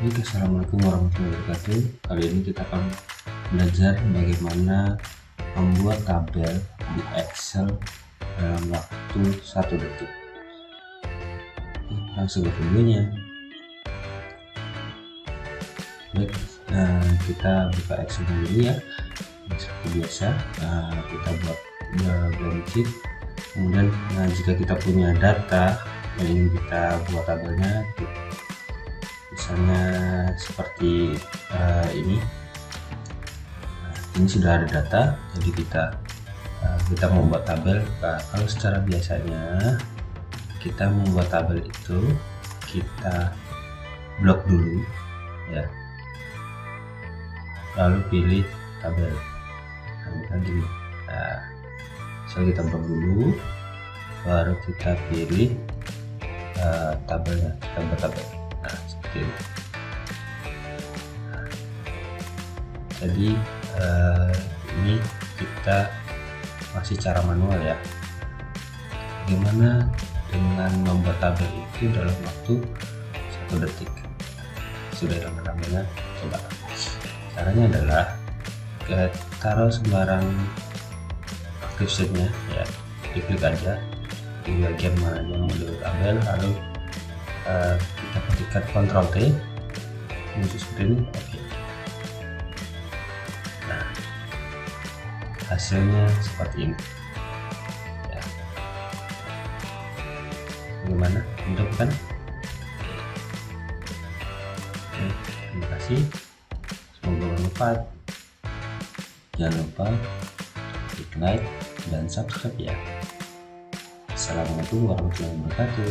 Baik, assalamualaikum warahmatullahi wabarakatuh. Kali ini kita akan belajar bagaimana membuat tabel di Excel dalam waktu 1 detik. Langsung ke videonya. Baik, kita buka Excel dulu ya. Seperti biasa, kita buat blank sheet. Kemudian jika kita punya data yang ingin kita buat tabelnya, misalnya seperti ini sudah ada data, jadi kita membuat tabel. Kalau secara biasanya kita membuat tabel itu kita blok dulu ya, lalu pilih tabel. Gini, so kita blok dulu, baru kita pilih tabelnya, kita buat tabel. Nah, seperti ini. Jadi ini kita masih cara manual ya. Bagaimana dengan membuat tabel itu dalam waktu 1 detik? Sudah yang tabelnya, coba. Caranya adalah taruh sembarang active sheet-nya ya, diklik aja di bagian mana yang mau dibuat tabel, lalu kita ketikkan Ctrl T muncul seperti ini. Oke. Nah, hasilnya seperti ini ya. Bagaimana, hidup kan? Oke, terima kasih, semoga bermanfaat. Jangan lupa klik like dan subscribe ya. Assalamualaikum warahmatullahi wabarakatuh.